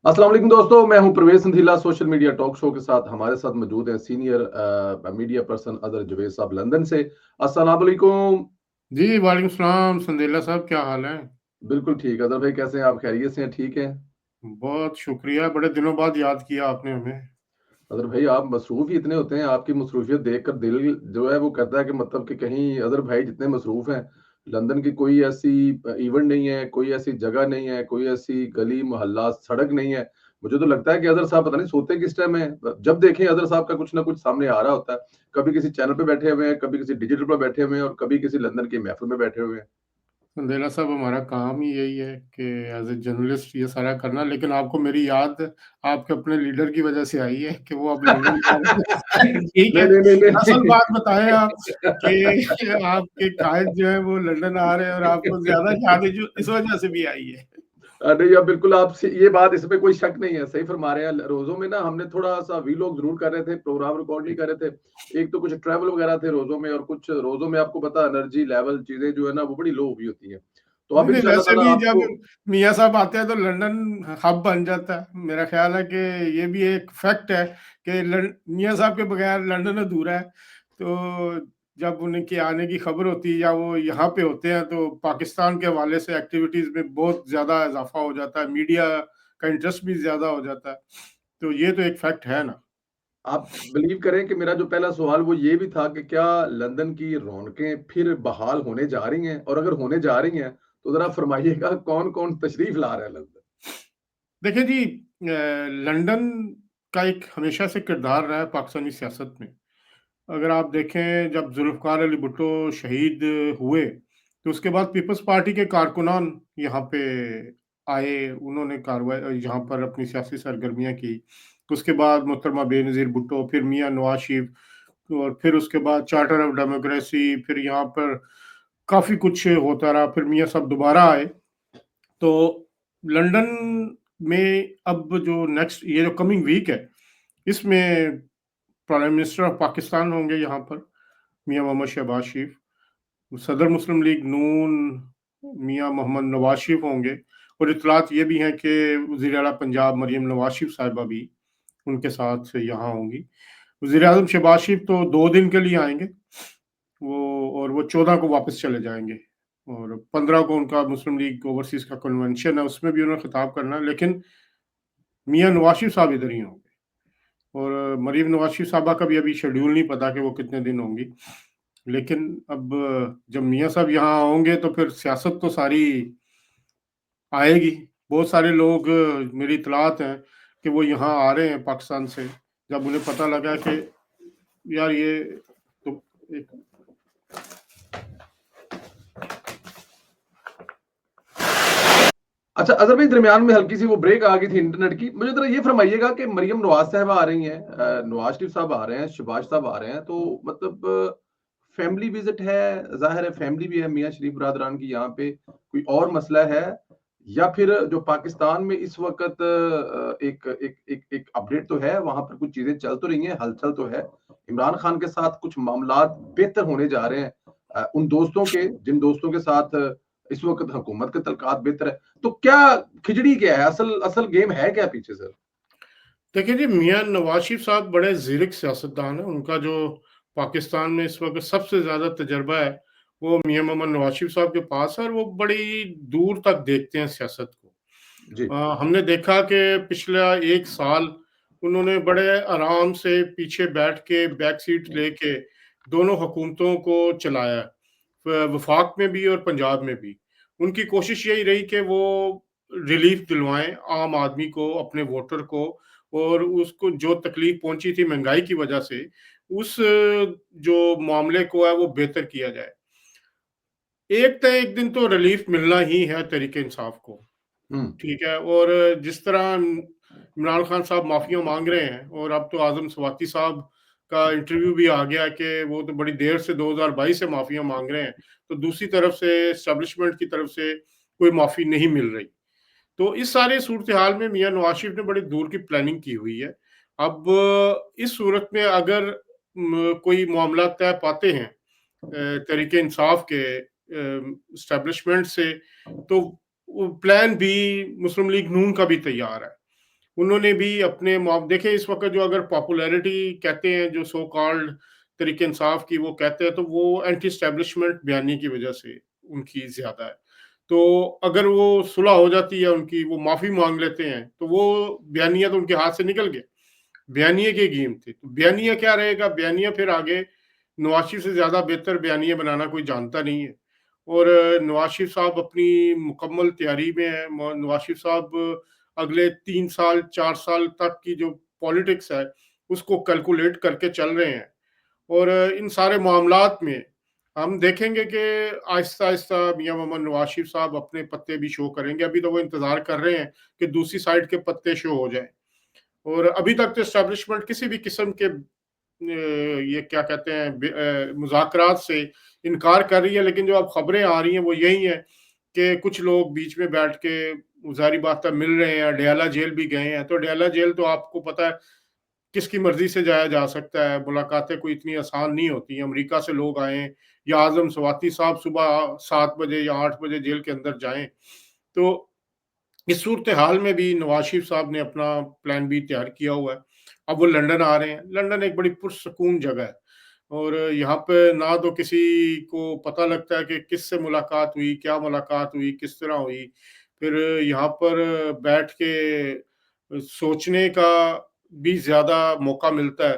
अस्सलाम वालेकुम दोस्तों, मैं हूं प्रवेश संधीला। सोशल मीडिया टॉक शो के साथ हमारे साथ मौजूद हैं senior media person other Zubair साहब लंदन से। अस्सलाम वालेकुम। जी, वालेकुम सलाम संदेला साहब, क्या हाल है? बिल्कुल ठीक है। अदर भाई कैसे हैं आप? खैरियत से हैं? ठीक हैं? बहुत शुक्रिया, बड़े दिनों बाद याद किया आपने हमें। अदर भाई आप मसरूफ ही इतने होते हैं, आपकी मसरूफियत देखकर दिल जो है वो कहता है कि मतलब कि कहीं अदर भाई जितने मसरूफ हैं, लंदन की कोई ऐसी इवेंट नहीं है, कोई ऐसी जगह नहीं है, कोई ऐसी गली मोहल्ला सड़क नहीं है। मुझे तो लगता है कि अदर साहब पता नहीं सोते किस टाइम है। जब देखें अदर साहब का कुछ ना कुछ सामने आ रहा होता है। कभी किसी चैनल पे बैठे हुए हैं, कभी किसी डिजिटल पे बैठे हुए हैं और कभी किसी लंदन की महफिल में बैठे हुए हैं। संदेला साहब, हमारा काम ही यही है कि एज ए जर्नलिस्ट ये सारा करना, लेकिन आपको मेरी याद आपके अपने लीडर की वजह से आई है कि वो अब लंदन जा रहे हैं। ठीक नहीं है, नहीं नहीं असल नहीं बात बताएं आप कि आपके कायद जो है वो लंदन आ रहे हैं और आपको ज्यादा याद है जो इस वजह से भी आई है। नहीं, अब बिल्कुल आपसे ये बात इसमें कोई शक नहीं है, सही फरमा रहे हैं। रोज़ों में ना हमने थोड़ा-सा वीलॉग ज़रूर कर रहे थे, प्रोग्राम रिकॉर्ड नहीं कर रहे थे। एक तो कुछ ट्रैवल वगैरह थे रोज़ों में और कुछ रोज़ों में आपको पता है एनर्जी लेवल चीज़ें जो है ना वो बड़ी लो हुई होती हैं। तो नहीं अब नहीं, इंशाल्लाह वैसे ताला भी जब आपको मियाँ साहब आते हैं तो लंदन हब बन जाता है। मेरा ख्याल है कि ये भी एक फैक्ट है कि मियाँ साहब के बगैर लंदन अधूरा है। तो जब उनके आने की खबर होती है या वो यहाँ पे होते हैं तो पाकिस्तान के हवाले से एक्टिविटीज में बहुत ज्यादा इजाफा हो जाता है, मीडिया का इंटरेस्ट भी ज्यादा हो जाता है। तो ये तो एक फैक्ट है ना। आप बिलीव करें कि मेरा जो पहला सवाल वो ये भी था कि क्या लंदन की रौनकें फिर बहाल होने जा रही हैं? और अगर होने जा रही हैं, तो ज़रा फरमाइएगा कौन-कौन तशरीफ़ ला रहा है लंदन? देखिए जी, लंदन का एक हमेशा से किरदार रहा है पाकिस्तानी सियासत में। अगर आप देखें, जब जुल्फ़िकार अली भुट्टो शहीद हुए, तो उसके बाद पीपल्स पार्टी के कारकुनान यहाँ पे आए, उन्होंने कार्रवाई यहाँ पर अपनी सियासी सरगर्मियाँ की। उसके बाद मोहतरमा बेनज़ीर भुट्टो, फिर मियाँ नवाज़ शरीफ और फिर उसके बाद चार्टर ऑफ डेमोक्रेसी, फिर यहाँ पर काफ़ी कुछ होता रहा, फिर मियाँ साहब दोबारा आए। तो लंदन में अब जो नेक्स्ट ये जो कमिंग वीक है, इसमें प्राइम मिनिस्टर ऑफ पाकिस्तान होंगे यहाँ पर, मियाँ मोहम्मद शहबाज शरीफ। सदर मुस्लिम लीग नून मियाँ मोहम्मद नवाज शरीफ होंगे। और इतलात ये भी हैं कि वज़ीर आला पंजाब मरीम नवाज शरीफ साहिबा भी उनके साथ यहाँ होंगी। वज़ीर आज़म शहबाज शरीफ तो 2 दिन के लिए आएंगे और वो 14 को वापस चले जाएंगे। और 15 को उनका मुस्लिम लीग ओवरसीज का कन्वेंशन है, उसमें भी उन्होंने खिताब करना है, लेकिन मियाँ नवाज शरीफ साहब इधर ही होंगे। और मरीम नवाज शरीफ साहबा का भी अभी शेड्यूल नहीं पता कि वो कितने दिन होंगी। लेकिन अब जब मियाँ साहब यहाँ होंगे तो फिर सियासत तो सारी आएगी। बहुत सारे लोग, मेरी इतलात हैं कि वो यहाँ आ रहे हैं पाकिस्तान से, जब उन्हें पता लगा कि यार ये तो एक अच्छा, अज़र भाई दरमियान में हल्की सी वो ब्रेक आ गई थी इंटरनेट की। मुझे ज़रा ये फरमाइएगा कि मरियम नवाज़ साहिबा आ रही हैं, नवाज़ शरीफ साहब आ रहे हैं, शहबाज साहब आ रहे हैं, तो मतलब फैमिली विज़िट है, ज़ाहिर है फैमिली भी है मियाँ शरीफ बरादरान की यहाँ पे, कोई और मसला है? या फिर जो पाकिस्तान में इस वक़्त एक एक एक एक अपडेट तो है, वहाँ पर कुछ चीज़ें चल तो रही हैं, हलचल तो है। इमरान खान के साथ कुछ मामलात बेहतर होने जा रहे हैं। उन दोस्तों के जिन दोस्तों के साथ इस वक़्त हुकूमत के तल्क़ात बेहतर है। तो क्या खिचड़ी क्या है? असल असल गेम है क्या पीछे सर? देखिए जी, मियाँ नवाज शरीफ साहब बड़े ज़ीरक सियासतदान हैं। उनका जो पाकिस्तान में इस वक्त सबसे ज़्यादा तजर्बा है, वो मियाँ मोहम्मद नवाज शरीफ साहब के पास है और वो बड़ी दूर तक देखते हैं सियासत को। जी। हमने देखा कि पिछला 1 साल उन्होंने बड़े आराम से पीछे बैठ के बैक सीट लेके दोनों हुकूमतों को चलाया है, वफाक में भी और पंजाब में भी। उनकी कोशिश यही रही कि वो रिलीफ दिलवाएं आम आदमी को, अपने वोटर को, और उसको जो तकलीफ पहुंची थी महंगाई की वजह से, उस जो मामले को है वो बेहतर किया जाए। एक दिन तो रिलीफ मिलना ही है तरीके इंसाफ को। हुँ। ठीक है। और जिस तरह इमरान खान साहब माफिया मांग रहे हैं, और अब तो आजम सवाती साहब का इंटरव्यू भी आ गया कि वो तो बड़ी देर से 2022 से माफिया मांग रहे हैं, तो दूसरी तरफ से एस्टेब्लिशमेंट की तरफ से कोई माफी नहीं मिल रही। तो इस सारे सूरत हाल में मियाँ नवाज शरीफ ने बड़ी दूर की प्लानिंग की हुई है। अब इस सूरत में अगर कोई मामला तय पाते हैं तरीके इंसाफ के एस्टेब्लिशमेंट से, तो वो प्लान भी मुस्लिम लीग नून का भी तैयार है। उन्होंने भी अपने देखिए इस वक्त जो अगर पॉपुलैरिटी कहते हैं जो सो कॉल्ड तरीके इंसाफ की वो कहते हैं, तो वो एंटी स्टैब्लिशमेंट बयानी की वजह से उनकी ज्यादा है। तो अगर वो सुलह हो जाती है उनकी, वो माफी मांग लेते हैं, तो वो बयानिया तो उनके हाथ से निकल गए। बयानिया की गेम थी, तो बयानिया क्या रहेगा, बयानिया फिर आगे नवाज शरीफ से ज्यादा बेहतर बयानिया बनाना कोई जानता नहीं है। और नवाज शरीफ साहब अपनी मुकम्मल तैयारी में है। नवाज शरीफ साहब अगले 3 साल 4 साल तक की जो पॉलिटिक्स है उसको कैलकुलेट करके चल रहे हैं। और इन सारे मामलात में हम देखेंगे कि आहिस्ता आहिस्ता मियां मोहम्मद नवाज शरीफ साहब अपने पत्ते भी शो करेंगे। अभी तो वो इंतजार कर रहे हैं कि दूसरी साइड के पत्ते शो हो जाए। और अभी तक तो एस्टेब्लिशमेंट किसी भी किस्म के ये क्या कहते हैं मुज़ाकरात से इनकार कर रही है। लेकिन जो अब खबरें आ रही हैं वो यही है कि कुछ लोग बीच में बैठ के ज़ाहिर बात है मिल रहे हैं। डयाला जेल भी गए हैं, तो डयाला जेल तो आपको पता है किसकी मर्जी से जाया जा सकता है। मुलाकातें कोई इतनी आसान नहीं होती। अमेरिका से लोग आए या आजम स्वाति साहब सुबह 7 बजे या 8 बजे जेल के अंदर जाएं। तो इस सूरत हाल में भी नवाज शरीफ साहब ने अपना प्लान बी तैयार किया हुआ है। अब वो लंदन आ रहे हैं। लंदन एक बड़ी पुरसकून जगह है, और यहाँ पे ना तो किसी को पता लगता है कि किससे मुलाकात हुई, क्या मुलाकात हुई, किस तरह हुई। फिर यहाँ पर बैठ के सोचने का भी ज्यादा मौका मिलता है।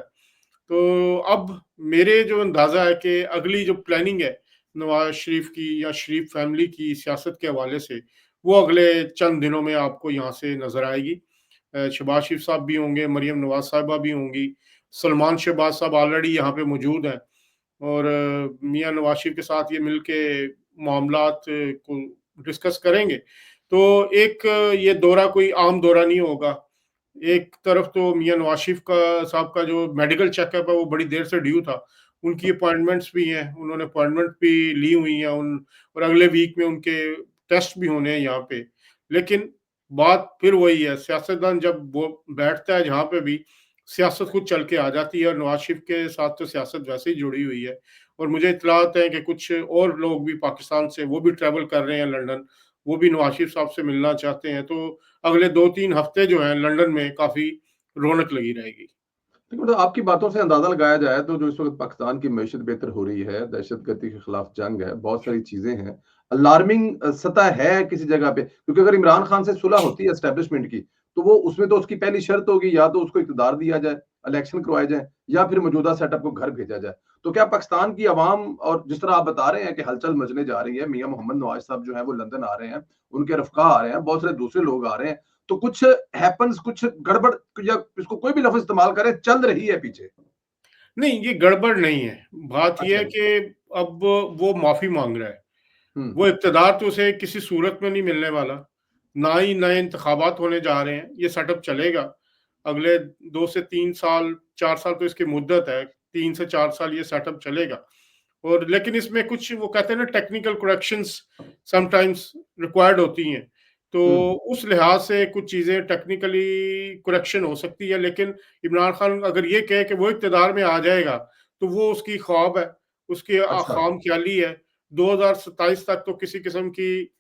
तो अब मेरे जो अंदाजा है कि अगली जो प्लानिंग है नवाज शरीफ की या शरीफ फैमिली की सियासत के हवाले से, वो अगले चंद दिनों में आपको यहाँ से नजर आएगी। शहबाज शरीफ साहब भी होंगे, मरियम नवाज साहिबा भी होंगी, सलमान शहबाज साहब ऑलरेडी यहाँ पे मौजूद हैं। और मियां नवाज शरीफ के साथ ये मिलके मामलात को डिस्कस करेंगे। तो एक ये दौरा कोई आम दौरा नहीं होगा। एक तरफ तो मियां नवाज शरीफ का साहब का जो मेडिकल चेकअप है वो बड़ी देर से ड्यू था। उनकी अपॉइंटमेंट्स भी हैं, उन्होंने अपॉइंटमेंट भी ली हुई हैं उन, और अगले वीक में उनके टेस्ट भी होने हैं यहाँ पे। लेकिन बात फिर वही है, सियासतदान जब वो बैठता है जहाँ पे भी, सियासत खुद चल के आ जाती है। और नवाज शरीफ के साथ तो सियासत वैसे ही जुड़ी हुई है। और मुझे इत्तलात है कि कुछ और लोग भी पाकिस्तान से वो भी ट्रैवल कर रहे हैं लंदन, वो भी नवाज शरीफ साहब से मिलना चाहते हैं। तो अगले 2-3 हफ्ते जो हैं लंदन में काफ़ी रौनक लगी रहेगी। देखिए, मतलब आपकी बातों से अंदाजा लगाया जाए तो जो इस वक़्त पाकिस्तान की मईशत बेहतर हो रही है, दहशतगर्दी के खिलाफ जंग है, बहुत सारी चीज़ें हैं। अलार्मिंग सतह है किसी जगह पे, क्योंकि अगर इमरान खान से सुलह होती है एस्टेब्लिशमेंट की, तो वो उसमें तो उसकी पहली शर्त होगी या तो उसको इक़्तिदार दिया जाए, इलेक्शन करवाए जाएँ या फिर मौजूदा सेटअप को घर भेजा जाए। तो क्या पाकिस्तान की अवाम और जिस तरह आप बता रहे हैं कि हलचल मचने जा रही है, मियाँ मोहम्मद नवाज़ साहब जो हैं वो लंदन आ रहे हैं, उनके रफ़्क़ा आ रहे हैं, बहुत सारे दूसरे लोग आ रहे हैं, तो कुछ हैपेंस, कुछ गड़बड़ या इसको कोई भी लफ्ज़ इस्तेमाल करें, चल रही है पीछे। नहीं, ये गड़बड़ नहीं है। बात ये अच्छा है जी। कि अब वो माफ़ी माँग रहा है। हुँ, वो इक़्तिदार तो उसे किसी सूरत में नहीं मिलने वाला। ना ही नए इंतखाबात होने जा रहे हैं। ये सेटअप चलेगा। अगले 2 से 3 साल, 4 साल तो इसकी मुद्दत है। 3 से 4 साल ये सेटअप चलेगा। और लेकिन इसमें कुछ वो कहते हैं ना टेक्निकल करेक्शंस समटाइम्स रिक्वायर्ड होती हैं। तो हुँ, उस लिहाज से कुछ चीज़ें टेक्निकली करेक्शन हो सकती है। लेकिन इमरान खान अगर ये कहे कि वो इक़्तिदार में आ जाएगा, तो वो उसकी ख्वाब है, उसकी अच्छा। खाम-ख़याली है। 2027 तक तो किसी किस्म की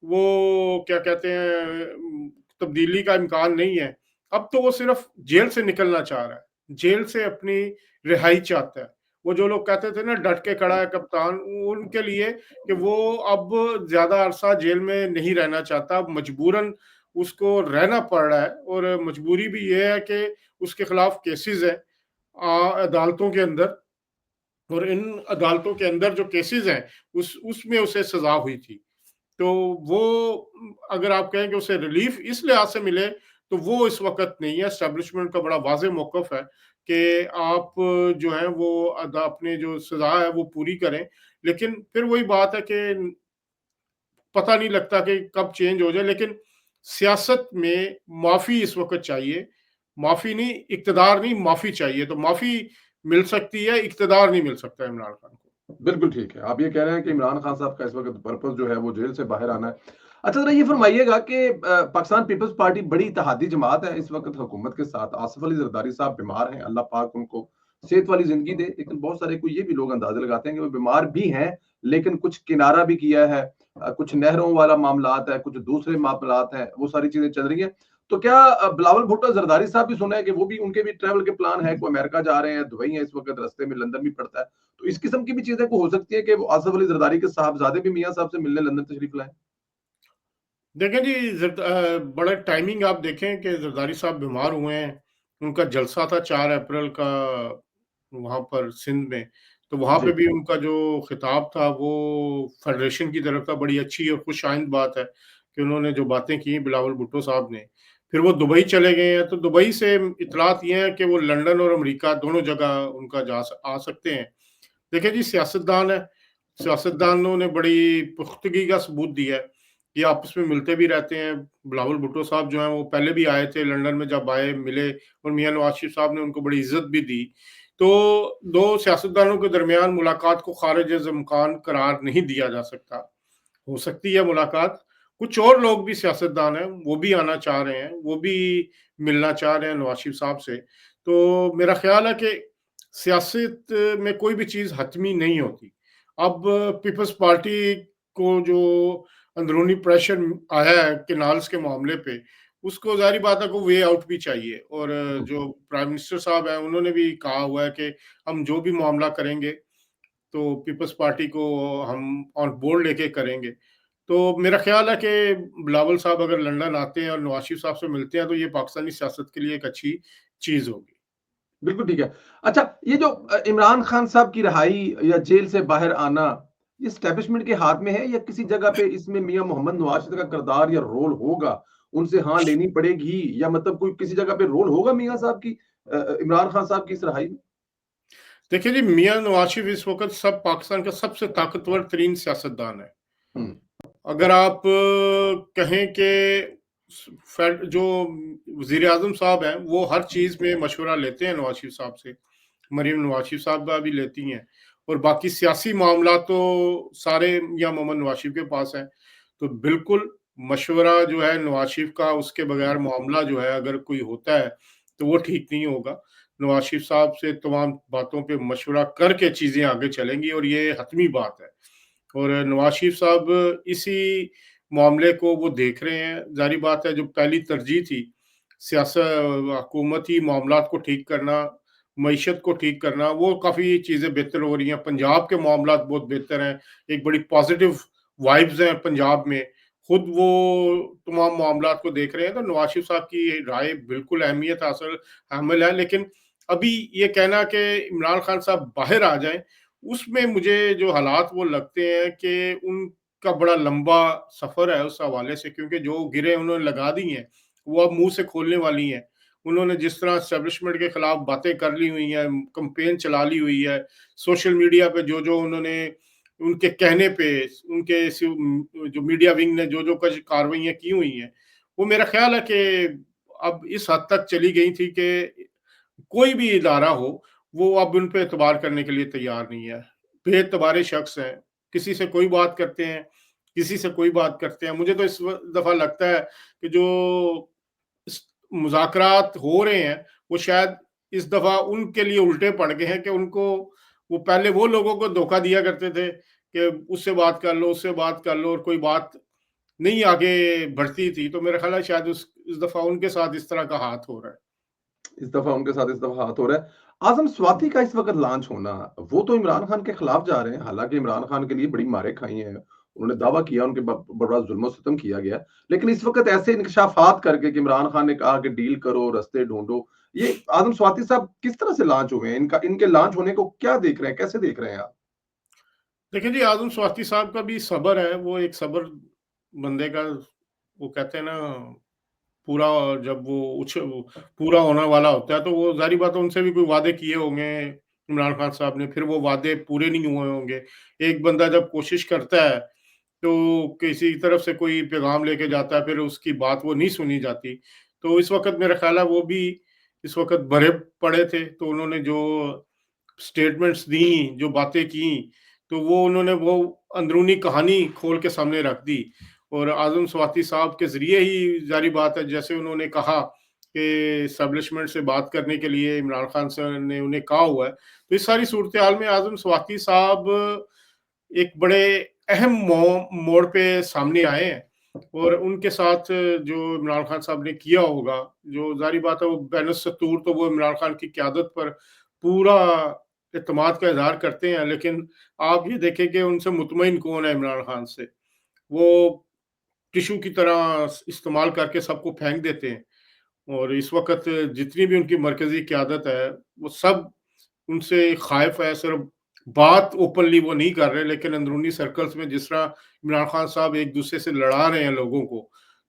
वो क्या कहते हैं तब्दीली का इम्कान नहीं है। अब तो वो सिर्फ़ जेल से निकलना चाह रहा है। जेल से अपनी रिहाई चाहता है। वो जो लोग कहते थे ना डट के खड़ा है कप्तान, उनके लिए कि वो अब ज़्यादा अरसा जेल में नहीं रहना चाहता। अब मजबूरन उसको रहना पड़ रहा है। और मजबूरी भी ये है कि उसके खिलाफ केसेज़ हैं अदालतों के अंदर। और इन अदालतों के अंदर जो केसेज़ हैं उसमें उसे सज़ा हुई थी। तो वो अगर आप कहें कि उसे रिलीफ इस लिहाज से मिले, तो वो इस वक़्त नहीं है। एस्टेब्लिशमेंट का बड़ा वाज़ेह मौक़िफ़ है कि आप जो है वो अपने जो सज़ा है वो पूरी करें। लेकिन फिर वही बात है कि पता नहीं लगता कि कब चेंज हो जाए। लेकिन सियासत में माफ़ी इस वक़्त चाहिए। माफ़ी नहीं, इक़्तिदार नहीं, माफ़ी चाहिए। तो माफ़ी मिल सकती है, इक़्तिदार नहीं मिल सकता इमरान खान को। बिल्कुल ठीक है। आप ये कह रहे हैं कि इमरान खान साहब का इस वक़्त पर्पज़ जो है वो जेल से बाहर आना है। अच्छा ज़रा ये फ़रमाइएगा कि पाकिस्तान पीपल्स पार्टी बड़ी इत्तेहादी जमात है इस वक़्त हुकूमत के साथ। आसिफ़ अली ज़रदारी साहब बीमार हैं, अल्लाह पाक उनको सेहत वाली ज़िंदगी दे। लेकिन बहुत सारे को ये भी लोग अंदाज़ा लगाते हैं कि वो बीमार भी हैं, लेकिन कुछ किनारा भी किया है। कुछ नहरों वाला मामलात है, कुछ दूसरे मामलात हैं, वो सारी चीज़ें चल रही हैं। तो क्या बिलावल भुट्टो जरदारी साहब भी सुना है कि वो भी उनके भी ट्रैवल के प्लान है, कोई अमेरिका जा रहे हैं, दुबई है इस वक्त, रास्ते में लंदन भी पड़ता है, तो इस किस्म की भी चीजें को हो सकती है कि वो आसफ अली जरदारी के साहबजादे भी मियां साहब से मिलने लंदन तशरीफ लाएं? देखें जी, बड़ा टाइमिंग आप देखें कि जरदारी साहब बीमार हुए हैं। उनका जलसा था 4 अप्रैल का वहाँ पर सिंध में, तो वहाँ पे जी। भी उनका जो खिताब था वो फेडरेशन की तरफ था। बड़ी अच्छी और खुश आइंद बात है कि उन्होंने जो बातें की बिलावल भुट्टो साहब ने। फिर वो दुबई चले गए हैं, तो दुबई से इतलात ये है कि वो लंदन और अमेरिका दोनों जगह उनका आ सकते हैं। देखिए जी, सियासतदान है, सियासतदानों ने बड़ी पुख्तगी का सबूत दिया है कि आपस में मिलते भी रहते हैं। बिलावल भुट्टो साहब जो हैं वो पहले भी आए थे लंदन में, जब आए मिले और मियां नवाज शरीफ साहब ने उनको बड़ी इज्जत भी दी। तो दो सियासतदानों के दरमियान मुलाकात को खारिज-ए-इम्कान करार नहीं दिया जा सकता। हो सकती है मुलाकात, कुछ और लोग भी सियासतदान हैं, वो भी आना चाह रहे हैं, वो भी मिलना चाह रहे हैं नवाज शरीफ साहब से। तो मेरा ख्याल है कि सियासत में कोई भी चीज़ हतमी नहीं होती। अब पीपल्स पार्टी को जो अंदरूनी प्रेशर आया है कैनाल्स के मामले पे, उसको ज़ाहिर बात है को वे आउट भी चाहिए। और जो प्राइम मिनिस्टर साहब हैं, उन्होंने भी कहा हुआ है कि हम जो भी मामला करेंगे, तो पीपल्स पार्टी को हम ऑन बोर्ड लेके करेंगे। तो मेरा ख्याल है कि बिलावल साहब अगर लंदन आते हैं और नवाज शरीफ साहब से मिलते हैं, तो ये पाकिस्तानी सियासत के लिए एक अच्छी चीज़ होगी। बिल्कुल ठीक है। अच्छा, ये जो इमरान खान साहब की रिहाई या जेल से बाहर आना, ये एस्टेब्लिशमेंट के हाथ में है या किसी जगह पे इसमें मियां मोहम्मद नवाज शरीफ का किरदार या रोल होगा? उनसे हाँ लेनी पड़ेगी या मतलब कोई किसी जगह पे रोल होगा मियां साहब की, इमरान खान साहब की इस रिहाई में? देखिए जी, मियाँ नवाज शरीफ इस वक़्त सब पाकिस्तान का सबसे ताकतवर तरीन सियासतदान है। हुँ। अगर आप कहें कि जो वज़ीर-ए-आज़म साहब हैं, वो हर चीज़ में मशवरा लेते हैं नवाज शरीफ साहब से। मरीम नवाज शरीफ साहबा भी लेती हैं और बाकी सियासी मामला तो सारे मियाँ मोहम्मद नवाज शरीफ के पास हैं। तो बिल्कुल मशवरा जो है नवाज शरीफ का, उसके बगैर मामला जो है अगर कोई होता है, तो वो ठीक नहीं होगा। नवाज शरीफ साहब से तमाम बातों पे मशवरा करके चीज़ें आगे चलेंगी और ये हतमी बात है। और नवाज शरीफ साहब इसी मामले को वो देख रहे हैं। ज़ाहिर बात है, जो पहली तरजीह थी हुकूमती मामलात को ठीक करना, मईशत को ठीक करना, वो काफ़ी चीज़ें बेहतर हो रही हैं। पंजाब के मामलात बहुत बेहतर हैं, एक बड़ी पॉज़िटिव वाइब्स हैं पंजाब में। खुद वो तमाम मामलात को देख रहे हैं, तो नवाज शरीफ साहब की राय बिल्कुल अहमियत हासिल हामिल है। लेकिन अभी ये कहना कि इमरान खान साहब बाहर आ जाएँ, उसमें मुझे जो हालात वो लगते हैं कि उनका बड़ा लंबा सफ़र है उस हवाले से, क्योंकि जो गिरें उन्होंने लगा दी हैं, वो अब मुँह से खोलने वाली हैं। उन्होंने जिस तरह एस्टेब्लिशमेंट के खिलाफ बातें कर ली हुई हैं, कैंपेन चला ली हुई है, सोशल मीडिया पे जो-जो उन्होंने उनके कहने पे उनके जो मीडिया विंग ने जो-जो कुछ कार्रवाइयाँ की हुई हैं, वो मेरा ख़्याल है कि अब इस हद तक चली गई थी कि कोई भी इदारा हो, वो अब उन पे एतबार करने के लिए तैयार नहीं है। बेएतबारे शख्स हैं, किसी से कोई बात करते हैं, किसी से कोई बात करते हैं। मुझे तो इस दफ़ा लगता है कि जो इस मुज़ाकरात हो रहे हैं, वो शायद इस दफ़ा उनके लिए उल्टे पड़ गए हैं कि उनको वो पहले वो लोगों को धोखा दिया करते थे कि उससे बात कर लो, उससे बात कर लो और कोई बात नहीं आगे बढ़ती थी। तो मेरा ख़्याल है शायद उस इस दफ़ा उनके साथ इस तरह का हाथ हो रहा है। इस दफ़ा उनके साथ इस दफ़ा हाथ हो रहा है। आज़म स्वाति का इस वक़्त लॉन्च होना, वो तो इमरान खान के खिलाफ जा रहे हैं, हालाँकि इमरान खान के लिए बड़ी मारें खाई हैं। उन्होंने दावा किया उनके बड़ा ज़ुल्म-ओ-सितम किया गया। लेकिन इस वक़्त ऐसे इंकशाफ़ात करके कि इमरान खान ने कहा कि डील करो, रास्ते ढूँढो। ये आज़म स्वाति साहब किस तरह से लॉन्च हुए हैं? इनका इनके लॉन्च होने को क्या देख रहे हैं? कैसे देख रहे हैं आप? देखिए जी, आज़म स्वाति साहब का भी सब्र है, वो एक सब्र बंदे का, वो कहते हैं ना, पूरा जब वो पूरा होने वाला होता है, तो वो ज़ाहिर बात है उनसे भी कोई वादे किए होंगे इमरान खान साहब ने, फिर वो वादे पूरे नहीं हुए होंगे। एक बंदा जब कोशिश करता है, तो किसी तरफ से कोई पैगाम लेके जाता है, फिर उसकी बात वो नहीं सुनी जाती। तो इस वक़्त मेरा ख़्याल है वो भी इस वक़्त भरे पड़े थे, तो उन्होंने जो स्टेटमेंट्स दी, जो बातें की, तो वो उन्होंने वो अंदरूनी कहानी खोल के सामने रख दी। और आज़म स्वाति साहब के ज़रिए ही ज़ाहिर बात है, जैसे उन्होंने कहा कि एस्टेब्लिशमेंट से बात करने के लिए इमरान खान सर ने उन्हें कहा हुआ है। तो इस सारी सूरत-ए-हाल में आज़म स्वाति साहब एक बड़े अहम मोड़ पे सामने आए हैं। और उनके साथ जो इमरान खान साहब ने किया होगा, जो ज़ाहिर बात है वो बैनस-सतूर तो वो इमरान खान की क़यादत पर पूरा एतमाद का इज़हार करते हैं, लेकिन आप ये देखें कि उनसे मुतमईन कौन है इमरान खान से? वो टिश्यू की तरह इस्तेमाल करके सबको फेंक देते हैं। और इस वक़्त जितनी भी उनकी मरकज़ी क़यादत है, वो सब उनसे ख़ाइफ़ है, सिर्फ़ बात ओपनली वो नहीं कर रहे, लेकिन अंदरूनी सर्कल्स में जिस तरह इमरान खान साहब एक-दूसरे से लड़ा रहे हैं लोगों को,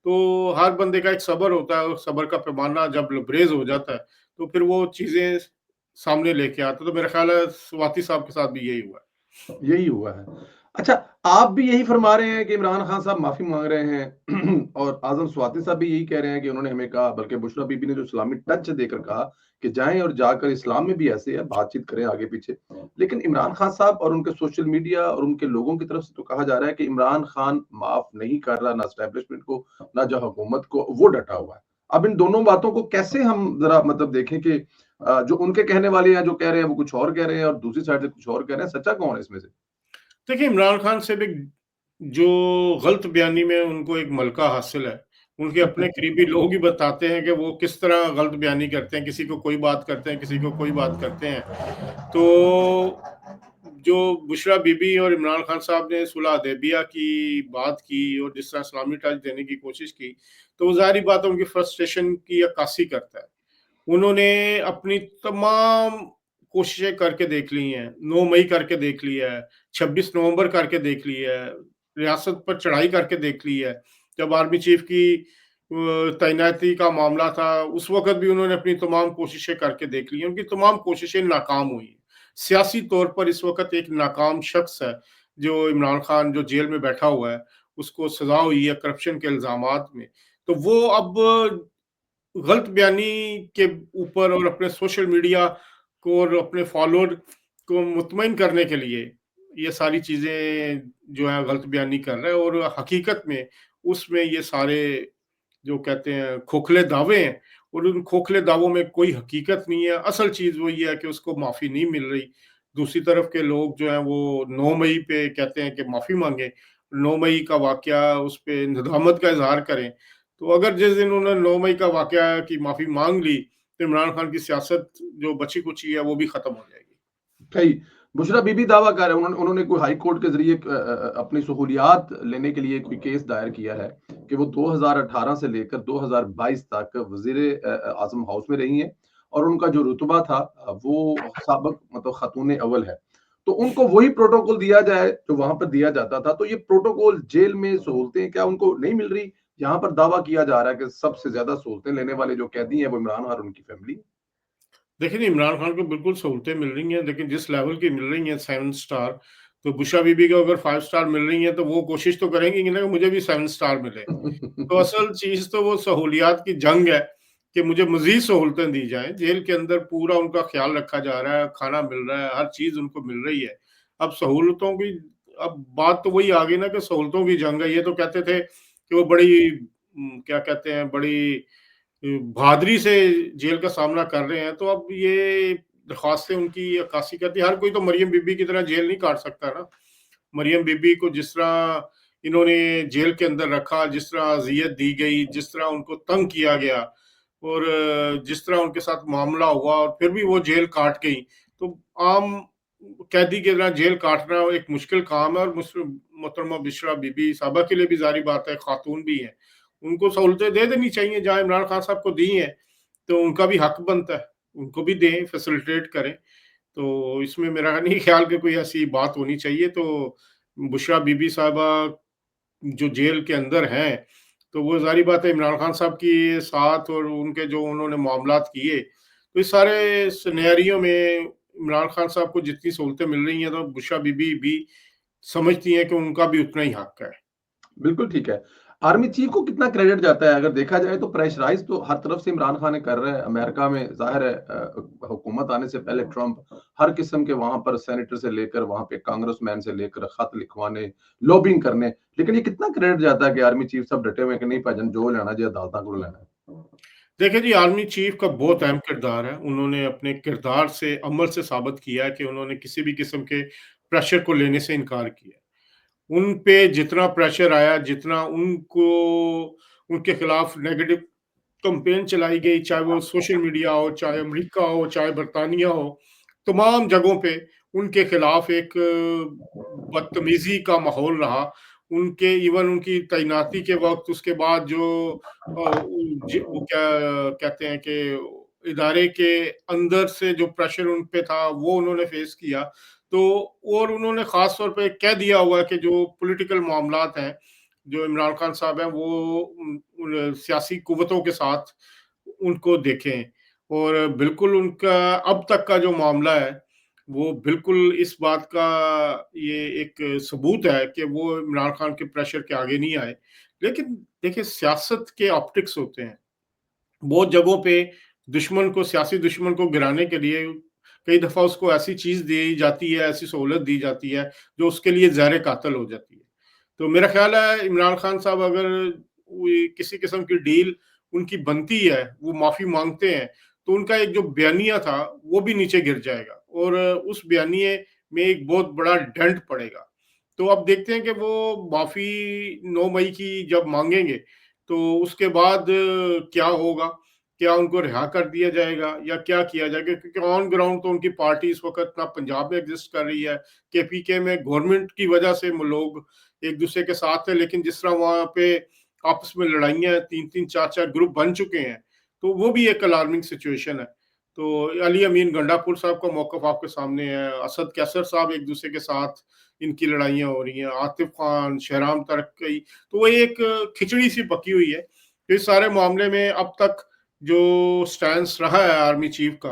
तो हर बंदे का एक सब्र होता है और सब्र का पैमाना जब लबरेज़ हो जाता है, तो फिर वो चीज़ें सामने लेके आता है। तो मेरा ख़्याल है स्वाति साहब के साथ भी यही हुआ है। यही हुआ है। अच्छा, आप भी यही फरमा रहे हैं कि इमरान खान साहब माफ़ी माँग रहे हैं और आज़म स्वाति साहब भी यही कह रहे हैं कि उन्होंने हमें कहा, बल्कि बुशरा बीबी ने जो इस्लामी टच देकर कहा कि जाएँ और जाकर इस्लाम में भी ऐसे है, बातचीत करें आगे-पीछे। लेकिन इमरान खान साहब और उनके सोशल मीडिया और उनके लोगों की तरफ से तो कहा जा रहा है कि इमरान खान माफ़ नहीं कर रहा, ना एस्टेब्लिशमेंट को, ना जो हुकूमत को, वो डटा हुआ है। अब इन दोनों बातों को कैसे हम ज़रा मतलब देखें कि जो उनके कहने वाले हैं, जो कह रहे हैं, वो कुछ और कह रहे हैं और दूसरी साइड से कुछ और कह रहे हैं, सच्चा कौन है इसमें से? देखिए, इमरान खान से भी जो गलत बयानी में उनको एक मलका हासिल है, उनके अपने करीबी लोग ही बताते हैं कि वो किस तरह गलत बयानी करते हैं, किसी को कोई बात करते हैं, किसी को कोई बात करते हैं। तो जो बुशरा बीबी और इमरान खान साहब ने सुलह हुदैबिया की बात की और जिस तरह इस्लामी टच देने की कोशिश की, तो ज़ाहिर-सी बात है उनकी फ्रस्ट्रेशन की अक्कासी करता है। उन्होंने अपनी तमाम कोशिशें करके देख ली हैं, 9 मई करके देख लिया है, 26 नवंबर करके देख लिया है, रियासत पर चढ़ाई करके देख ली है। जब आर्मी चीफ की तैनाती का मामला था, उस वक़्त भी उन्होंने अपनी तमाम कोशिशें करके देख ली हैं, उनकी तमाम कोशिशें नाकाम हुई हैं। सियासी तौर पर इस वक़्त एक नाकाम शख्स है, जो इमरान खान जो जेल में बैठा हुआ है, उसको सज़ा हुई है करप्शन के इल्ज़ामात में। तो वो अब गलत बयानी के ऊपर और अपने सोशल मीडिया को और अपने फॉलोअर को मुतमईन करने के लिए ये सारी चीज़ें जो है गलत बयानी कर रहा है और हकीकत में उसमें ये सारे जो कहते हैं खोखले दावे हैं और उन खोखले दावों में कोई हकीकत नहीं है। असल चीज़ वो ये है कि उसको माफ़ी नहीं मिल रही। दूसरी तरफ के लोग जो हैं वो 9 मई पे कहते हैं कि माफ़ी माँगे। 9 मई का वाक़या उस पे नदामत का इज़हार करें। तो अगर जिस दिन उन्होंने 9 मई का वाक़या की माफ़ी माँग ली, तो इमरान खान की सियासत जो बची-कुची है वो भी ख़त्म हो जाएगी। सही। बुशरा बीबी दावा कर रहे हैं, उन्होंने कोई हाई कोर्ट के ज़रिए अपनी सहूलियात लेने के लिए कोई केस दायर किया है कि वो 2018 से लेकर 2022 तक वज़ीर-ए-आज़म हाउस में रही हैं और उनका जो रुतबा था वो साबिक़ मतलब खातून अव्वल है। तो उनको वही प्रोटोकॉल दिया जाए जो वहाँ पर दिया जाता था। तो ये प्रोटोकॉल जेल में सहूलतें क्या उनको नहीं मिल रही? यहाँ पर दावा किया जा रहा है कि सबसे ज़्यादा सहूलतें लेने वाले जो कैदी हैं वो इमरान खान और उनकी फैमिली है। देखिए नहीं, इमरान खान को बिल्कुल सहूलतें मिल रही हैं, लेकिन जिस लेवल की मिल रही हैं 7 स्टार, तो बुशरा बीबी को अगर 5 स्टार मिल रही हैं, तो वो कोशिश तो करेंगी कि ना कि मुझे भी 7 स्टार मिले। तो असल चीज़ तो वो सहूलियात की जंग है कि मुझे मज़ीद सहूलतें दी जाएँ। जेल के अंदर पूरा उनका ख़्याल रखा जा रहा है, खाना मिल रहा है, हर चीज़ उनको मिल रही है। अब सहूलतों की अब बात तो वही आ गई ना कि सहूलतों की जंग है। ये तो कहते थे कि वो बड़ी क्या कहते हैं, बड़ी बहादुरी से जेल का सामना कर रहे हैं, तो अब ये दरख्वास्तें उनकी अक्कासी करती है। हर कोई तो मरियम बीबी की तरह जेल नहीं काट सकता ना। मरियम बीबी को जिस तरह इन्होंने जेल के अंदर रखा, जिस तरह अज़ियत दी गई, जिस तरह उनको तंग किया गया और जिस तरह उनके साथ मामला हुआ और फिर भी वो जेल काट गई, तो आम कैदी की तरह जेल काटना एक मुश्किल काम है और मोहतरमा बुशरा बीबी साहबा के लिए भी ज़ाहिर बात है, खातून भी हैं। उनको सहूलतें दे देनी चाहिए, जहाँ इमरान खान साहब को दी हैं, तो उनका भी हक बनता है, उनको भी दें, फैसिलिटेट करें। तो इसमें मेरा नहीं ख्याल कि कोई ऐसी बात होनी चाहिए। तो बुशरा बीबी साहबा जो जेल के अंदर हैं, तो वो ज़ाहिर बात है इमरान खान साहब के साथ और उनके जो उन्होंने मामलात किए, तो इस सारे सिनेरियो में इमरान खान साहब को जितनी सहूलतें मिल रही हैं, तो बुशरा बीबी भी समझती हैं कि उनका भी उतना ही हक है। बिल्कुल ठीक है। आर्मी चीफ को कितना क्रेडिट जाता है? अगर देखा जाए तो प्रेशराइज़ तो हर तरफ से इमरान खान ने कर रहे हैं। अमेरिका में ज़ाहिर है हुकूमत आने से पहले ट्रंप हर किस्म के वहाँ पर सेनेटर से लेकर वहाँ पे कांग्रेसमैन से लेकर खत लिखवाने, लॉबिंग करने। लेकिन ये कितना क्रेडिट जाता है कि आर्मी चीफ साहब डटे हुए हैं कि नहीं भाईजान जो लेना जी अदालतां कोलों लेना है। देखिए जी, आर्मी चीफ का बहुत अहम किरदार है। उन्होंने अपने किरदार से, अमल से साबित किया है कि उन्होंने किसी भी किस्म के प्रेशर को लेने से इनकार किया है। उन पे जितना प्रेशर आया, जितना उनको उनके खिलाफ नेगेटिव कैंपेन चलाई गई, चाहे वो सोशल मीडिया हो, चाहे अमेरिका हो, चाहे बरतानिया हो, तमाम जगहों पे उनके खिलाफ एक बदतमीजी का माहौल रहा। उनके इवन उनकी तैनाती के वक्त, उसके बाद जो वो क्या कहते हैं कि इदारे के अंदर से जो प्रेशर उन पे था, वो उन्होंने फेस किया। तो और उन्होंने खास तौर पे कह दिया हुआ है कि जो पॉलिटिकल मामलात हैं, जो इमरान खान साहब हैं, वो सियासी कुव्वतों के साथ उनको देखें। और बिल्कुल उनका अब तक का जो मामला है, वो बिल्कुल इस बात का ये एक सबूत है कि वो इमरान खान के प्रेशर के आगे नहीं आए। लेकिन देखिए, सियासत के ऑप्टिक्स होते हैं। बहुत जगहों पे दुश्मन को, सियासी दुश्मन को गिराने के लिए कई दफ़ा उसको ऐसी चीज़ दी जाती है, ऐसी सहूलत दी जाती है, जो उसके लिए ज़हर कातल हो जाती है। तो मेरा ख़्याल है इमरान खान साहब अगर कोई किसी किस्म की डील उनकी बनती है, वो माफ़ी माँगते हैं, तो उनका एक जो बयानिया था, वो भी नीचे गिर जाएगा और उस बयानिए में एक बहुत बड़ा डेंट पड़ेगा। तो अब देखते हैं कि वो माफ़ी 9 मई की जब माँगेंगे, तो उसके बाद क्या होगा? क्या उनको रिहा कर दिया जाएगा या क्या किया जाएगा? क्योंकि ऑन ग्राउंड तो उनकी पार्टी इस वक़्त ना पंजाब में एग्ज़िस्ट कर रही है, केपीके में गवर्नमेंट की वजह से वो लोग एक-दूसरे के साथ हैं, लेकिन जिस तरह वहाँ पे आपस में लड़ाइयाँ 3-3 4-4 ग्रुप बन चुके हैं, तो वो भी एक अलार्मिंग सिचुएशन है। तो अली अमीन गंडापुर साहब का मौक़िफ़ आपके सामने है, असद कैसर साहब एक-दूसरे के साथ इनकी लड़ाइयाँ हो रही हैं, आतिफ़ खान, शहराम तरक़्क़ई, तो वो एक खिचड़ी-सी पकी हुई है। तो इस सारे मामले में अब तक जो स्टैंस रहा है आर्मी चीफ का,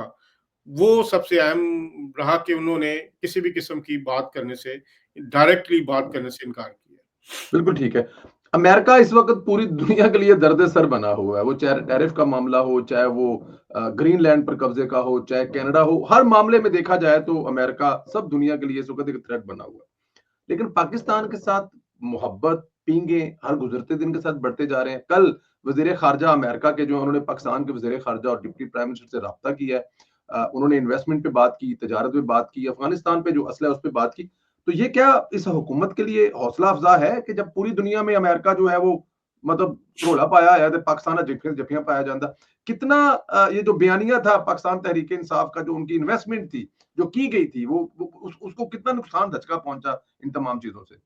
वो सबसे अहम रहा कि उन्होंने किसी भी किस्म की बात करने से, डायरेक्टली बात करने से इनकार किया। बिल्कुल ठीक है। अमेरिका इस वक़्त पूरी दुनिया के लिए दर्द-ए-सर बना हुआ है। वो चाहे टैरिफ का मामला हो, चाहे वो ग्रीनलैंड पर कब्ज़े का हो, चाहे कनाडा हो, हर मामले में देखा जाए तो अमेरिका सब दुनिया के लिए इस वक़्त एक थ्रेट बना हुआ है। लेकिन पाकिस्तान के साथ मोहब्बत, पींगे हर गुज़रते दिन के साथ बढ़ते जा रहे हैं। कल वज़ीर ख़ारजा अमेरिका के जो उन्होंने पाकिस्तान के वज़ीर ख़ारजा और डिप्टी प्राइम मिनिस्टर से राब्ता किया है। उन्होंने इन्वेस्टमेंट पे बात की, तजारत पे बात की, अफ़गानिस्तान पे जो असला है उस पे बात की। तो ये क्या इस हुकूमत के लिए हौसला अफ़ज़ा है कि जब पूरी दुनिया में अमेरिका जो है वो मतलब रौला पाया है ते पाकिस्तान जफ्फियां पाया जाता। कितना ये जो बयानिया था पाकिस्तान तहरीक इंसाफ का, जो उनकी इन्वेस्टमेंट थी, जो की गई थी, वो उसको कितना नुकसान धचका पहुंचा इन तमाम चीजों से?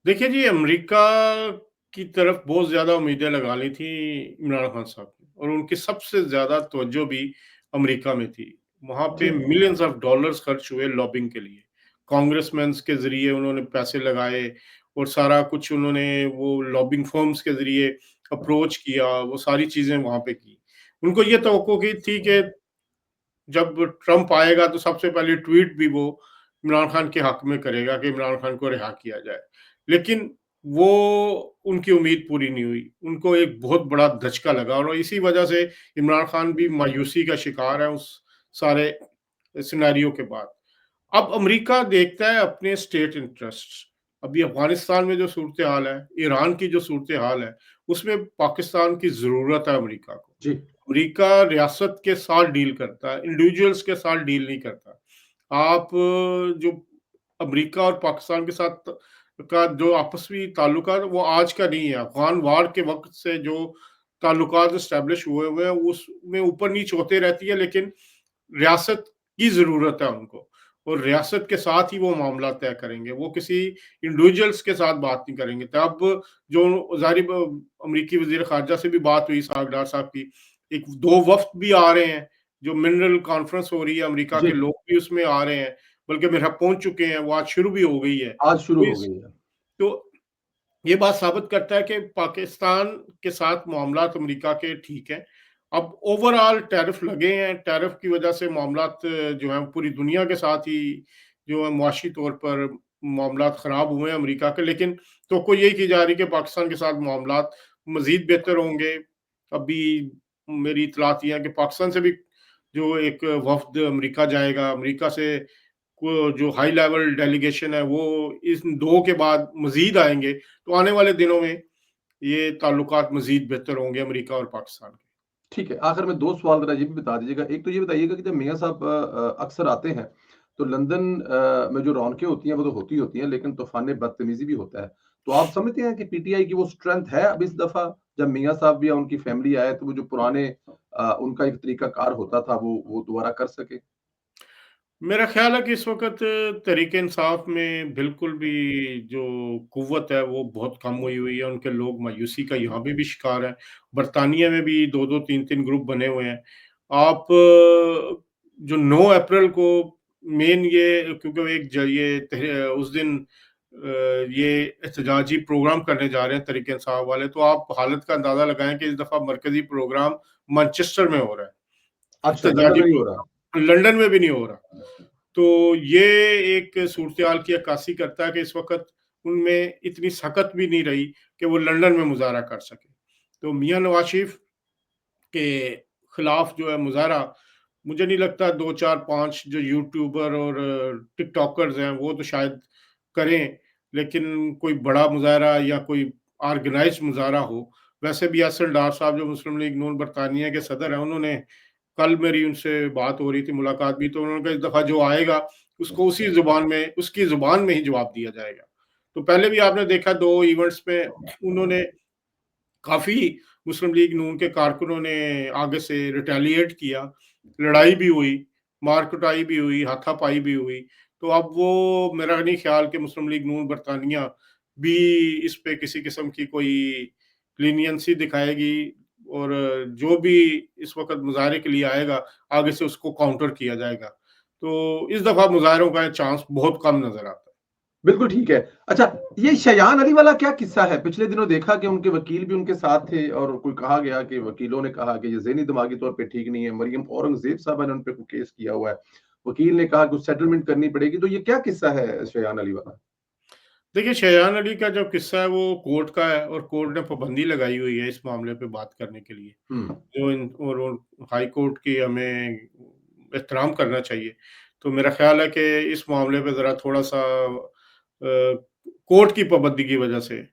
देखिए जी, अमेरिका की तरफ बहुत ज़्यादा उम्मीदें लगा ली थी इमरान खान साहब ने, और उनकी सबसे ज़्यादा तवज्जो भी अमेरिका में थी। वहाँ पे जी। मिलियंस ऑफ डॉलर्स खर्च हुए लॉबिंग के लिए। कांग्रेसमैन्स के ज़रिए उन्होंने पैसे लगाए और सारा कुछ उन्होंने वो लॉबिंग फर्म्स के ज़रिए अप्रोच किया, वो सारी चीज़ें वहाँ पे की। उनको ये तवक्को की थी कि जब ट्रंप आएगा तो सबसे पहले ट्वीट भी वो इमरान खान के हक में करेगा कि इमरान खान को रिहा किया जाए। लेकिन वो उनकी उम्मीद पूरी नहीं हुई। उनको एक बहुत बड़ा धचका लगा और इसी वजह से इमरान खान भी मायूसी का शिकार है उस सारे सिनेरियो के बाद। अब अमेरिका देखता है अपने स्टेट इंटरेस्ट्स। अभी अफ़गानिस्तान में जो सूरत-ए-हाल है, ईरान की जो सूरत-ए-हाल है, उसमें पाकिस्तान की ज़रूरत है अमेरिका को। जी। अमेरिका रियासत के साथ डील करता है, इंडिविजुअल्स के साथ डील नहीं करता। आप जो अमेरिका और पाकिस्तान के साथ का जो आपसी ताल्लुकात वो आज का नहीं है। अफ़गान वार के वक़्त से जो ताल्लुकात एस्टेब्लिश हुए हुए हैं, उसमें ऊपर-नीच होते रहती है, लेकिन रियासत की ज़रूरत है उनको, और रियासत के साथ ही वो मामला तय करेंगे। वो किसी इंडिविजुअल्स के साथ बात नहीं करेंगे। तब जो ज़ाहिर अमेरिकी वज़ीर ख़ारजा से भी बात हुई सागडार साहब की। 1-2 वफ़्द भी आ रहे हैं, जो मिनरल कॉन्फ्रेंस हो रही है, अमेरिका जी। के लोग भी उसमें आ रहे हैं, बल्कि मेरे यहाँ पहुँच चुके हैं, वो आज शुरू भी हो गई है। आज शुरू तो हो इस गई है। तो ये बात साबित करता है कि पाकिस्तान के साथ मामलात अमेरिका के ठीक हैं। अब ओवरऑल टैरिफ लगे हैं, टैरिफ की वजह से मामलात जो हैं पूरी दुनिया के साथ ही जो है मुआशी तौर पर मामलात ख़राब हुए हैं अमेरिका के, लेकिन तो यही की जा रही है कि पाकिस्तान के साथ मामलात मज़ीद बेहतर होंगे। अभी मेरी इत्तलात ये है कि पाकिस्तान से भी जो एक वफ़्द अमेरिका जाएगा, अमेरिका से को जो हाई लेवल डेलीगेशन है वो इस 2 के बाद मज़ीद आएँगे, तो आने वाले दिनों में ये ताल्लुकात मज़ीद बेहतर होंगे अमेरिका और पाकिस्तान के। ठीक है, आखिर में 2 सवाल ज़रा ये भी बता दीजिएगा। एक तो ये बताइएगा कि जब मियाँ साहब अक्सर आते हैं, तो लंदन में जो रौनकें होती हैं वो तो होती हैं, लेकिन तूफ़ान बदतमीज़ी भी होता है। तो आप समझते हैं कि पीटीआई की वो स्ट्रेंथ है अब इस दफ़ा, जब मियाँ साहब भी या उनकी फैमिली आए तो वो जो पुराने उनका एक तरीक़ाकार होता था वो दोबारा कर सके? मेरा ख़्याल है कि इस वक़्त तहरीक-ए-इंसाफ़ में बिल्कुल भी जो क़ुव्वत है वो बहुत कम हुई हुई है, उनके लोग मायूसी का यहाँ पे भी शिकार हैं। बरतानिया में भी 2-2 3-3 ग्रुप बने हुए हैं। आप जो 9 अप्रैल को मेन ये क्योंकि वो एक ज ये तह उस दिन ये एहतजाजी प्रोग्राम करने जा रहे हैं तहरीक-ए-इंसाफ़ वाले, तो आप हालत का अंदाज़ा लगाएँ कि इस दफ़ा मरकज़ी प्रोग्राम मैनचेस्टर में हो रहा है। अच्छा, लंदन एहतजाजी में नहीं हो रहा। प्रोग्राम लंदन में भी नहीं हो रहा। तो ये एक सूरत-ए-हाल की अक्कासी करता है कि इस वक़्त उनमें इतनी सकत भी नहीं रही कि वो लंदन में मुज़ाहरा कर सकें। तो मियाँ नवाज़ शरीफ के खिलाफ जो है मुज़ाहरा, मुझे नहीं लगता 2, 4, 5 जो यूट्यूबर और टिकटॉकर्स हैं वो तो शायद करें, लेकिन कोई बड़ा मुज़ाहरा या कोई ऑर्गेनाइज़्ड मुज़ाहरा हो। वैसे भी हसन डार साहब जो मुस्लिम लीग नून बरतानिया के सदर हैं, उन्होंने कल मेरी उनसे बात हो रही थी, मुलाकात भी, तो उन्होंने कहा इस दफ़ा जो आएगा उसको उसकी ज़ुबान में ही जवाब दिया जाएगा। तो पहले भी आपने देखा 2 इवेंट्स में उन्होंने काफ़ी मुस्लिम लीग नून के कारकुनों ने आगे से रिटेलिएट किया, लड़ाई भी हुई, मार-कुटाई भी हुई, हाथापाई भी हुई। तो अब वो मेरा नहीं ख़्याल कि मुस्लिम लीग नून बरतानिया भी इस पे किसी किस्म की कोई लीनियंसी दिखाएगी और जो भी इस वक़्त मुज़ाहरे के लिए आएगा, आगे से उसको काउंटर किया जाएगा। तो इस दफ़ा मुज़ाहरों का चांस बहुत कम नज़र आता है। बिल्कुल ठीक है। अच्छा, ये शयान अली वाला क्या किस्सा है? पिछले दिनों देखा कि उनके वकील भी उनके साथ थे और कोई कहा गया कि वकीलों ने कहा कि ये ज़हनी दिमागी तौर पे ठीक नहीं है। मरियम औरंगज़ेब साहबा ने उन पे कोई केस किया हुआ है। वकील ने कहा कुछ सेटलमेंट करनी पड़ेगी। तो ये क्या किस्सा है शयान अली वाला? देखिए, शयान अली का जो किस्सा है वो कोर्ट का है और कोर्ट ने पाबंदी लगाई हुई है इस मामले पे बात करने के लिए। हुँ, जो इन और हाई कोर्ट की हमें एहतराम करना चाहिए। तो मेरा ख़्याल है कि इस मामले पे ज़रा थोड़ा-सा कोर्ट की पाबंदी की वज़ह से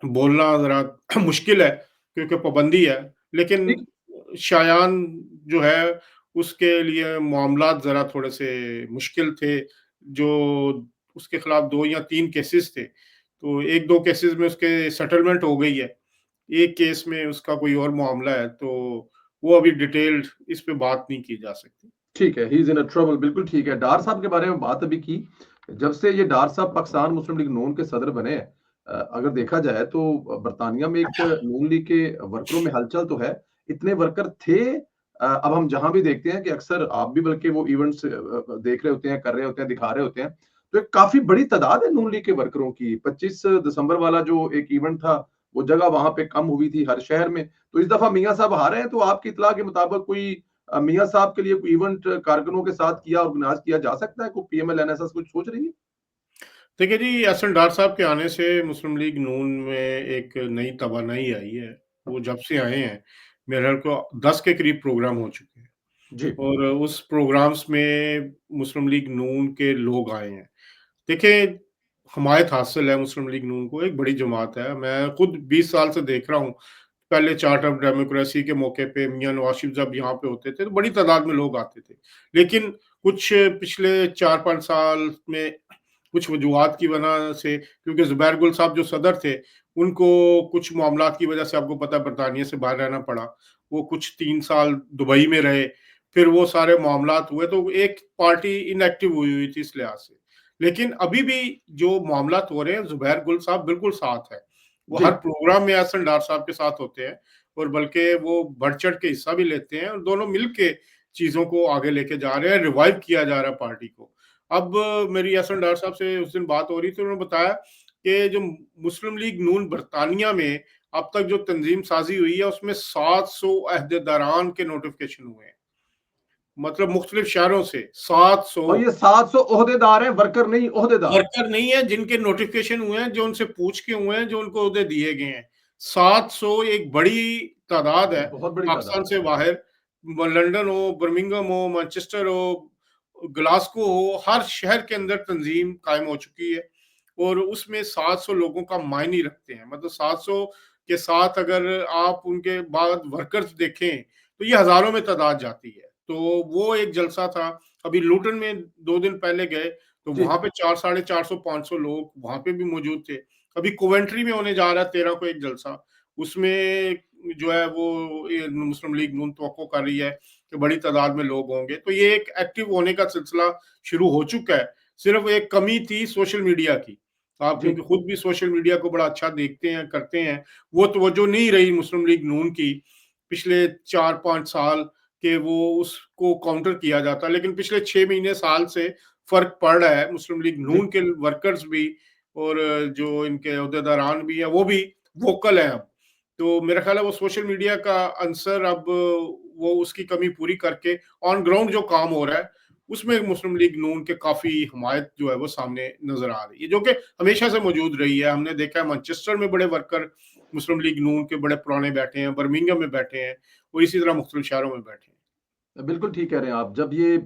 बोलना ज़रा मुश्किल है क्योंकि पाबंदी है। लेकिन ठीक शायान जो है उसके लिए मामलात ज़रा थोड़े-से मुश्किल थे। जो उसके खिलाफ 2 या 3 केसेज़ थे। तो 1-2 केसेज़ में उसके सेटलमेंट हो गई है। एक केस में उसका कोई और मामला है, तो वो अभी डिटेल्ड इस पे बात नहीं की जा सकती। ठीक है, he is in a trouble बिल्कुल ठीक है। डार साहब के बारे में बात अभी की। जब से ये डार साहब पाकिस्तान मुस्लिम लीग नून के सदर बने हैं, अगर देखा जाए तो बरतानिया में एक नून लीग के वर्करों में हलचल तो है। इतने वर्कर थे, अब हम जहाँ भी देखते हैं कि अक्सर आप भी बल्कि वो इवेंट्स देख रहे होते हैं, कर रहे होते हैं, दिखा रहे होते हैं। तो एक काफ़ी बड़ी तादाद है नून लीग के वर्करों की। 25 दिसंबर वाला जो एक इवेंट था, वो जगह वहाँ पे कम हुई थी हर शहर में। तो इस दफ़ा मियाँ साहब आ रहे हैं, तो आपकी इत्तला के मुताबिक कोई मियाँ साहब के लिए कोई इवेंट कारकुनों के साथ किया ऑर्गेनाइज़ किया जा सकता है? कोई पीएमएल एनएसएस कुछ सोच रही है? देखिए जी, एहसन डार साहब के आने से मुस्लिम लीग नून में एक नई तवानाई आई है। वो जब से आए हैं, मेरे ख़्याल को 10 के करीब प्रोग्राम हो चुके हैं जी, और उस प्रोग्राम्स में मुस्लिम लीग नून के लोग आए हैं। देखिए, हमायत हासिल है मुस्लिम लीग नून को, एक बड़ी जमात है। मैं खुद 20 साल से देख रहा हूँ। पहले चार्ट ऑफ डेमोक्रेसी के मौके पे मियाँ नवाज़ शरीफ जब यहाँ पे होते थे, तो बड़ी तादाद में लोग आते थे। लेकिन कुछ पिछले 4-5 साल में कुछ वजूहात की वजह से, क्योंकि ज़ुबैर गुल साहब जो सदर थे, उनको कुछ मामलात की वजह से आपको पता है बरतानिया से बाहर रहना पड़ा। वो कुछ 3 साल दुबई में रहे, फिर वो सारे मामलात हुए, तो एक पार्टी इनएक्टिव हुई हुई थी इस लिहाज से। लेकिन अभी भी जो मामलात हो रहे हैं, ज़ुबैर गुल साहब बिल्कुल साथ हैं। वो जी, हर प्रोग्राम में हसन डार साहब के साथ होते हैं और बल्कि वो बढ़-चढ़ के हिस्सा भी लेते हैं और दोनों मिल के चीज़ों को आगे लेके जा रहे हैं, रिवाइव किया जा रहा है पार्टी को। अब मेरी हसन डार साहब से उस दिन बात हो रही थी, उन्होंने बताया कि जो मुस्लिम लीग नून बरतानिया में अब तक जो तंजीम साज़ी हुई है, उसमें 700 अहदेदारान के नोटिफ़िकेशन हुए हैं। मतलब मुख्तलिफ शहरों से 700 और ये 700 ओहदेदार हैं, वर्कर नहीं ओहदेदार। वर्कर नहीं है जिनके नोटिफिकेशन हुए हैं, जो उनसे पूछ के हुए हैं, जो उनको ओहदे दिए गए हैं। 700 एक बड़ी तादाद है। बहुत बड़ी पाकिस्तान तादाद से है। बाहर लंदन हो, बर्मिंघम हो, मैनचेस्टर हो, ग्लासगो हो, हर शहर के अंदर तंजीम कायम हो चुकी है और उसमें 700 लोगों का मायने रखते हैं। मतलब 700 के साथ अगर आप उनके बाद वर्कर्स देखें, तो ये हज़ारों में तादाद जाती है। तो वो एक जलसा था अभी लुटन में 2 दिन पहले गए, तो जी, वहाँ पे 4 साढ़े 400 500 लोग वहाँ पे भी मौजूद थे। अभी कोवेंट्री में होने जा रहा है 13 को एक जलसा, उसमें जो है वो ये मुस्लिम लीग नून तवक्को कर रही है कि बड़ी तादाद में लोग होंगे। तो ये एक एक्टिव होने का सिलसिला शुरू हो चुका है। सिर्फ एक कमी थी सोशल मीडिया की। आप जी, क्योंकि खुद भी सोशल मीडिया को बड़ा अच्छा देखते हैं, करते हैं, वो तवज्जो नहीं रही मुस्लिम लीग नून की पिछले 4-5 साल के वो उसको काउंटर किया जाता है। लेकिन पिछले 6 महीने साल से फ़र्क पड़ रहा है। मुस्लिम लीग जी। नून के वर्कर्स भी और जो इनके ओहदेदारान भी हैं, वो भी वोकल हैं अब। तो मेरा ख़्याल है वो सोशल मीडिया का अंसर अब वो उसकी कमी पूरी करके ऑन ग्राउंड जो काम हो रहा है, उसमें मुस्लिम लीग नून के काफ़ी हिमायत जो है वो सामने नज़र आ रही है, जो कि हमेशा से मौजूद रही है। हमने देखा है मैनचेस्टर में बड़े वर्कर मुस्लिम लीग नून के बड़े पुराने बैठे हैं, बर्मिंघम में बैठे हैं और इसी तरह मुख्तलिफ शहरों में बैठे हैं। बिल्कुल ठीक कह रहे हैं आप। जब ये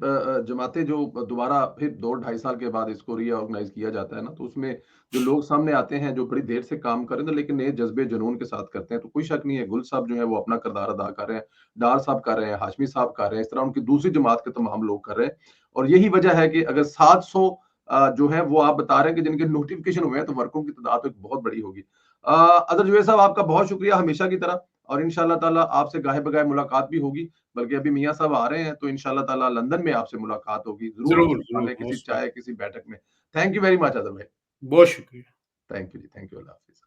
जमातें जो दोबारा फिर 2 ढाई साल के बाद इसको रीऑर्गनाइज़ किया जाता है ना, तो उसमें जो लोग सामने आते हैं, जो बड़ी देर से काम कर रहे हैं ना, लेकिन नए जज़्बे, जुनून के साथ करते हैं, तो कोई शक नहीं है, गुल साहब जो हैं, वो अपना किरदार अदा कर रहे हैं, डार साहब कर रहे हैं, हाशमी साहब कर रहे हैं, इस तरह उनकी दूसरी जमात के तमाम लोग कर रहे हैं। और यही वजह है कि अगर 700 जो है, वो आप बता रहे हैं कि जिनके नोटिफ़िकेशन हुए हैं, तो वर्करों की तादाद तो बहुत बड़ी होगी। अदर जुबैर साहब, आपका बहुत शुक्रिया हमेशा की तरह, और इंशाअल्लाह ताला आपसे गाहे-बगाए मुलाकात भी होगी। बल्कि अभी मियाँ साहब आ रहे हैं, तो इंशाअल्लाह ताला लंदन में आपसे मुलाकात होगी। ज़रूर ज़रूर, किसी ज़रूर, बहाने, किसी मोस्ट चाय, वेलकम। किसी बैठक में। Thank you very much Azhar भाई। बहुत शुक्रिया। Thank you ji, thank you. अल्लाह हाफ़िज़।